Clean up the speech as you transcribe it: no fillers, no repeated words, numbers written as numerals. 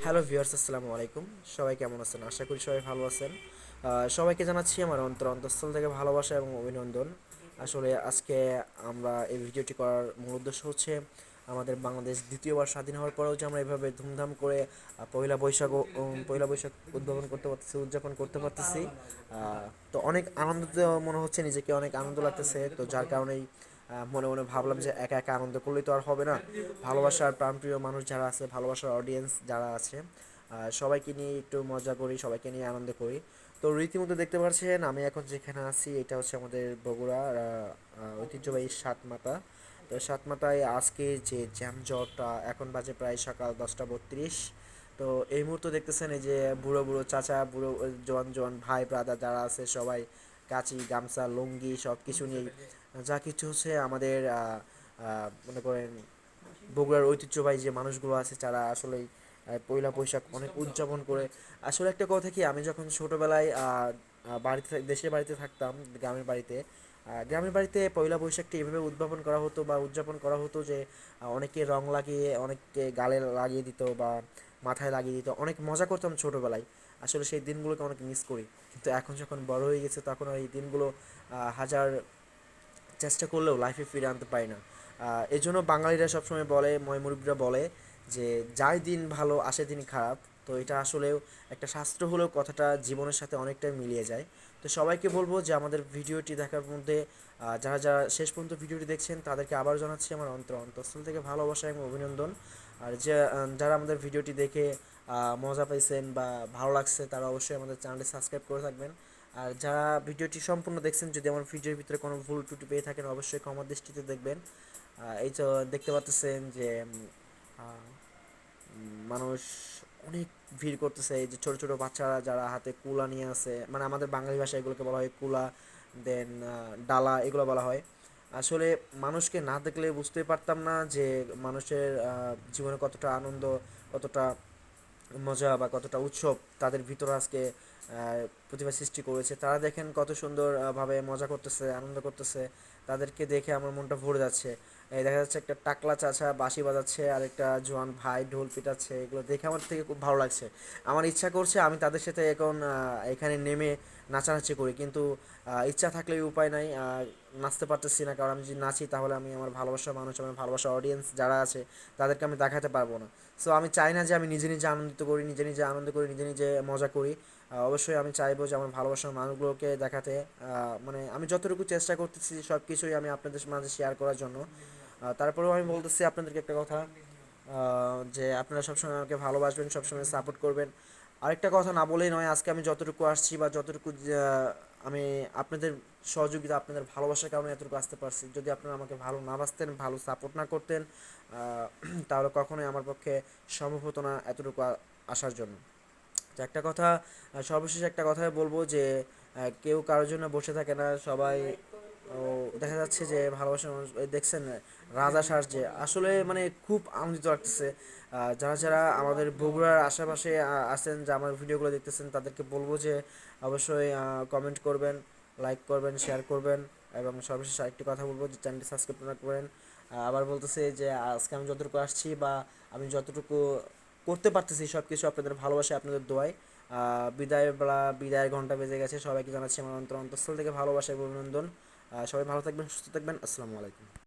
Hello viewers, আসসালামু আলাইকুম। সবাই কেমন আছেন? আশা করি সবাই ভালো আছেন। সবাইকে জানাচ্ছি আমার অন্তঃস্থল থেকে ভালোবাসা এবং অভিনন্দন। আসলে আজকে আমরা এই ভিডিওটি করার মূল উদ্দেশ্য হচ্ছে আমাদের বাংলাদেশ দ্বিতীয়বার স্বাধীন হওয়ার পরেও যে আমরা এভাবে ধুমধাম করে পয়লা বৈশাখ উদযাপন করতে পারতেছি। তো অনেক আনন্দিত মনে হচ্ছে, নিজেকে অনেক আনন্দ লাগতেছে। তো যার কারণেই মনে মনে ভাবলাম যে একা একা আনন্দ করলেই তো আর হবে না। ভালোবাসার প্রাণপ্রিয় মানুষ যারা আছে, ভালোবাসার অডিয়েন্স যারা আছে, সবাইকে নিয়ে একটু মজা করি, সবাইকে নিয়ে আনন্দ করি। তো রীতিমতো দেখতে পাচ্ছেন আমি এখন যেখানে আছি এটা হচ্ছে আমাদের বগুড়ার ঐতিহ্যবাহী সাতমাতা। তো সাতমাতায় আজকে যে জ্যামজটটা, এখন বাজে প্রায় সকাল 10টা 32। তো এই মুহূর্তে দেখতেছেন এই যে বুড়ো বুড়ো চাচা, বুড়ো জোয়ান জোয়ান ভাই ব্রাদার যারা আছে সবাই কাঁচি গামছা লুঙ্গি সব কিছু নিয়েই যা কিছু হচ্ছে আমাদের মনে করেন বগুড়ার ঐতিহ্যবাহী যে মানুষগুলো আছে যারা আসলে পয়লা বৈশাখ অনেক উদযাপন করে। আসলে একটা কথা কি, আমি যখন ছোটোবেলায় দেশের বাড়িতে থাকতাম, গ্রামের বাড়িতে পয়লা বৈশাখটি এভাবে উদ্ভাবন করা হতো বা উদযাপন করা হতো যে অনেকে রং লাগিয়ে, অনেককে গালে লাগিয়ে দিত বা মাথায় লাগিয়ে দিত, অনেক মজা করতাম ছোটোবেলায়। আসলে সেই দিনগুলোকে অনেক মিস করি, কিন্তু এখন যখন বড় হয়ে গেছে তখন আর এই দিনগুলো হাজার চেষ্টা করলেও লাইফে ফিরে আনতে পারি না। এই জন্য বাঙালিরা সবসময় বলে, মুরব্বীরা বলে যে যার দিন ভালো আসে দিন খারাপ। তো এটা আসলেও একটা শাস্ত্র হলেও কথাটা জীবনের সাথে অনেকটাই মিলিয়ে যায়। তো সবাইকে বলবো যে আমাদের ভিডিওটি দেখার মধ্যে যারা যারা শেষ পর্যন্ত ভিডিওটি দেখছেন তাদেরকে আবার জানাচ্ছি আমার অন্তঃস্থল থেকে ভালোবাসা এবং অভিনন্দন। আর যে যারা আমাদের ভিডিওটি দেখে মজা পাইছেন বা ভালো লাগছে তারা অবশ্যই আমাদের চ্যানেলটি সাবস্ক্রাইব করে থাকবেন। আর যারা ভিডিওটি সম্পূর্ণ দেখছেন, যদি আমার ভিডিওর ভিতরে কোনো ভুল ত্রুটি পেয়ে থাকেন অবশ্যই ক্ষমা দৃষ্টিতে দেখবেন। এই তো দেখতে পাচ্ছেন যে মানুষ অনেক ভিড় করতেছে। এই যে ছোট ছোট বাচ্চারা যারা হাতে কুলা নিয়ে আছে, মানে আমাদের বাঙালি ভাষায় এগুলোকে বলা হয় কুলা, দেন ডালা এগুলো বলা হয়। আসলে মানুষকে না দেখলে বুঝতেই পারতাম না যে মানুষের জীবনে কতটা আনন্দ, কতটা মজা বা কতটা উৎসব তাদের ভিতরে আজকে প্রতিভা সৃষ্টি করেছে। তারা দেখেন কত সুন্দর ভাবে মজা করতেছে, আনন্দ করতেছে। তাদেরকে দেখে আমার মনটা ভরে যাচ্ছে। এই দেখা যাচ্ছে একটা টাকলা চাচা বাঁশি বাজাচ্ছে আর একটা জোয়ান ভাই ঢোল পিটাচ্ছে, এগুলো দেখে আমার থেকে খুব ভালো লাগছে। আমার ইচ্ছা করছে আমি তাদের সাথে এখন এখানে নেমে নাচানাচি করি, কিন্তু ইচ্ছা থাকলে উপায় নাই, নাচতে পারতেছি না। কারণ আমি যদি নাচি তাহলে আমি আমার ভালোবাসার মানুষ, আমার ভালোবাসার অডিয়েন্স যারা আছে তাদেরকে আমি দেখাতে পারবো না। সো আমি চাই না যে আমি নিজে নিজে আনন্দিত করি, নিজে নিজে আনন্দ করি, নিজে নিজে মজা করি। অবশ্যই আমি চাইবো যে আমার ভালোবাসার মানুষগুলোকে দেখাতে। মানে আমি যতটুকু চেষ্টা করতেছি সব কিছুই আমি আপনাদের মাঝে শেয়ার করার জন্য। তারপরেও আমি বলতেছি আপনাদেরকে একটা কথা, যে আপনারা সবসময় আমাকে ভালোবাসবেন, সবসময় সাপোর্ট করবেন। আরেকটা কথা না বলেই নয়, আজকে আমি যতটুকু আসছি বা যতটুকু আমি আপনাদের সহযোগিতা, আপনাদের ভালোবাসার কারণে এতটুকু আসতে পারছি। যদি আপনারা আমাকে ভালো না বাসতেন, ভালো সাপোর্ট না করতেন, তাহলে কখনোই আমার পক্ষে সম্ভব হতো না এতটুকু আসার জন্য। তো একটা কথা, সর্বশেষ একটা কথাই বলবো যে কেউ কারোর জন্য বসে থাকে না, সবাই ও দেখা যাচ্ছে যে ভালোবাসার মানুষ এই দেখছেন রাজা সার্জে আসলে মানে খুব আনন্দিত লাগতেছে। যারা যারা আমাদের বগুড়ার আশেপাশে আছেন, যা আমার ভিডিওগুলো দেখতেছেন, তাদেরকে বলবো যে অবশ্যই কমেন্ট করবেন, লাইক করবেন, শেয়ার করবেন। এবং সর্বশেষ আরেকটি কথা বলবো যে চ্যানেলটি সাবস্ক্রাইব না করেন। আবার বলতেছে যে আজকে আমি যতটুকু আসছি বা আমি যতটুকু করতে পারতেছি সব কিছু আপনাদের ভালোবাসায়, আপনাদের দোয়ায়। বিদায়ের বেলা, বিদায়ের ঘন্টা বেজে গেছে। সবাইকে জানাচ্ছি আমার অন্তঃস্থল থেকে ভালোবাসা এবং অভিনন্দন। সবাই ভালো থাকবেন, সুস্থ থাকবেন। আসসালামু আলাইকুম।